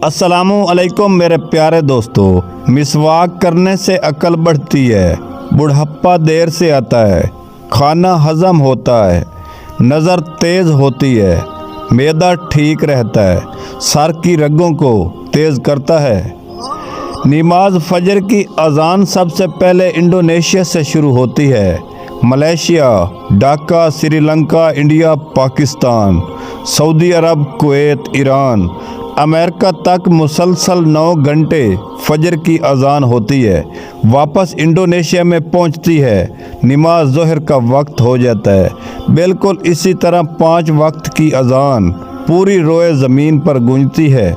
अस्सलामु अलैकुम मेरे प्यारे दोस्तों। मिसवाक करने से अकल बढ़ती है, बुढ़ापा देर से आता है, खाना हजम होता है, नज़र तेज़ होती है, मैदा ठीक रहता है, सर की रगों को तेज़ करता है। नमाज फजर की अजान सबसे पहले इंडोनेशिया से शुरू होती है। मलेशिया, ढाका, श्रीलंका, इंडिया, पाकिस्तान, सऊदी अरब, कुवैत, ईरान, अमेरिका तक मुसलसल 9 घंटे फजर की अजान होती है। वापस इंडोनेशिया में पहुंचती है, नमाज ज़ोहर का वक्त हो जाता है। बिल्कुल इसी तरह 5 वक्त की अजान पूरी रोए ज़मीन पर गूंजती है।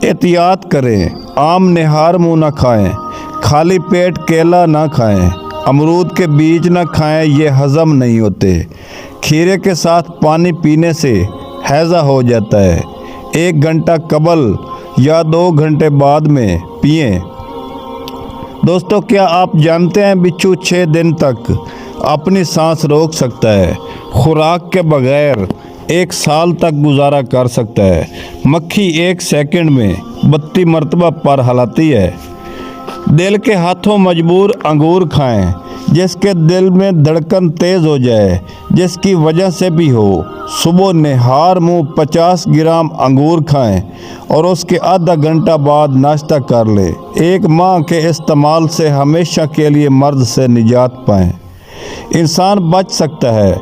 एहतियात करें, आम निहार मुँह न खाएं, खाली पेट केला ना खाएं, अमरूद के बीज ना खाएं, ये हज़म नहीं होते। खीरे के साथ पानी पीने से हैज़ा हो जाता है। 1 घंटा कबल या 2 घंटे बाद में पिएं। दोस्तों, क्या आप जानते हैं बिच्छू 6 दिन तक अपनी सांस रोक सकता है। खुराक के बगैर 1 साल तक गुजारा कर सकता है। मक्खी 1 सेकंड में 32 मरतबा पर हलाती है। दिल के हाथों मजबूर अंगूर खाएं, जिसके दिल में धड़कन तेज़ हो जाए, जिसकी वजह से भी हो। सुबह निहार मुँह 50 ग्राम अंगूर खाएं और उसके आधा घंटा बाद नाश्ता कर ले। 1 माह के इस्तेमाल से हमेशा के लिए मर्द से निजात पाएं। इंसान बच सकता है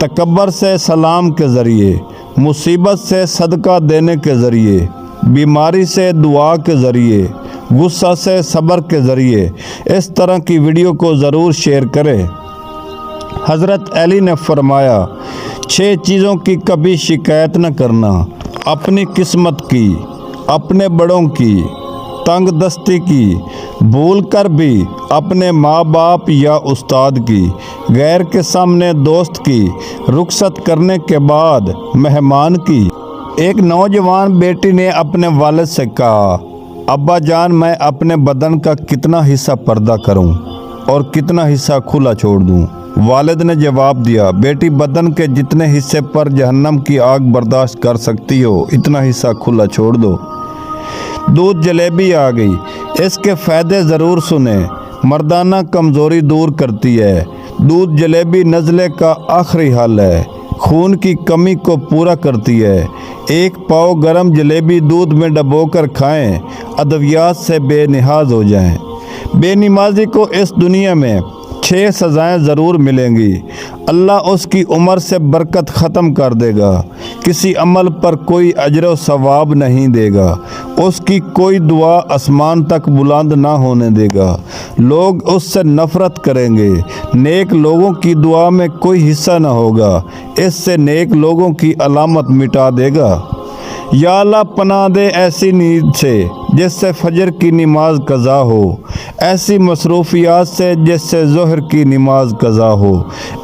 तकब्बर से सलाम के ज़रिए, मुसीबत से सदका देने के ज़रिए, बीमारी से दुआ के ज़रिए, गुस्सा से सब्र के ज़रिए। इस तरह की वीडियो को ज़रूर शेयर करें। हज़रत अली ने फरमाया, 6 चीज़ों की कभी शिकायत न करना: अपनी किस्मत की, अपने बड़ों की, तंग दस्ती की, भूल कर भी अपने माँ बाप या उस्ताद की, गैर के सामने दोस्त की, रुखसत करने के बाद मेहमान की। एक नौजवान बेटी ने अपने वालिद से कहा, अब्बा जान, मैं अपने बदन का कितना हिस्सा पर्दा करूं और कितना हिस्सा खुला छोड़ दूं? वालिद ने जवाब दिया, बेटी, बदन के जितने हिस्से पर जहन्नम की आग बर्दाश्त कर सकती हो, इतना हिस्सा खुला छोड़ दो। दूध जलेबी आ गई, इसके फ़ायदे ज़रूर सुने। मर्दाना कमज़ोरी दूर करती है। दूध जलेबी नज़ले का आखिरी हल है, खून की कमी को पूरा करती है। 1 पाव गरम जलेबी दूध में डबोकर खाएं, अद्वियात से बेनिहाज हो जाएं। बेनमाजी को इस दुनिया में 6 सज़ाएं ज़रूर मिलेंगी। अल्लाह उसकी उम्र से बरकत ख़त्म कर देगा। किसी अमल पर कोई अजर व सवाब नहीं देगा। उसकी कोई दुआ आसमान तक बुलंद ना होने देगा। लोग उससे नफ़रत करेंगे। नेक लोगों की दुआ में कोई हिस्सा ना होगा। इससे नेक लोगों की अलामत मिटा देगा। या अल्लाह, पनाह दे ऐसी नींद से जिससे फजर की नमाज कज़ा हो, ऐसी मसरूफियात से जिससे ज़ोहर की नमाज कज़ा हो,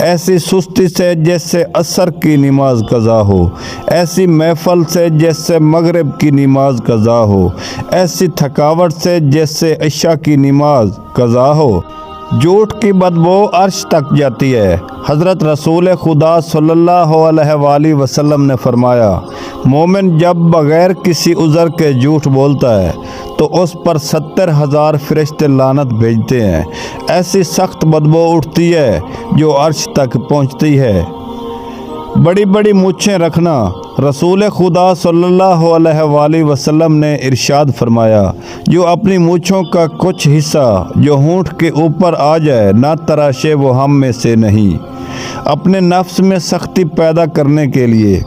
ऐसी सुस्ती से जिससे असर की नमाज कज़ा हो, ऐसी महफल से जिससे मगरिब की नमाज कज़ा हो, ऐसी थकावट से जिससे इशा की नमाज कज़ा हो। झूठ की बदबू अर्श तक जाती है। हज़रत रसूल खुदा सल्लल्लाहु अलैहि वसल्लम ने फरमाया, मोमिन जब बग़ैर किसी उज़र के झूठ बोलता है तो उस पर 70,000 फरिश्ते लानत भेजते हैं। ऐसी सख्त बदबू उठती है जो अर्श तक पहुंचती है। बड़ी बड़ी मूँछें रखना। रसूल खुदा सल्लल्लाहु अलैहि वसल्लम ने इरशाद फरमाया, जो अपनी मूँछों का कुछ हिस्सा जो होंठ के ऊपर आ जाए ना तराशे, वो हम में से नहीं। अपने नफ्स में सख्ती पैदा करने के लिए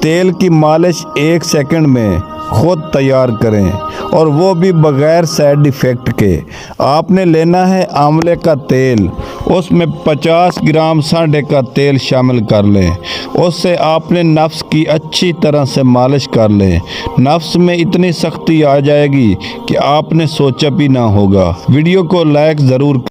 तेल की मालिश 1 सेकंड में खुद तैयार करें, और वो भी बग़ैर साइड इफ़ेक्ट के। आपने लेना है आंवले का तेल, उसमें 50 ग्राम सांडे का तेल शामिल कर लें। उससे आपने नफ्स की अच्छी तरह से मालिश कर लें। नफ्स में इतनी सख्ती आ जाएगी कि आपने सोचा भी ना होगा। वीडियो को लाइक ज़रूर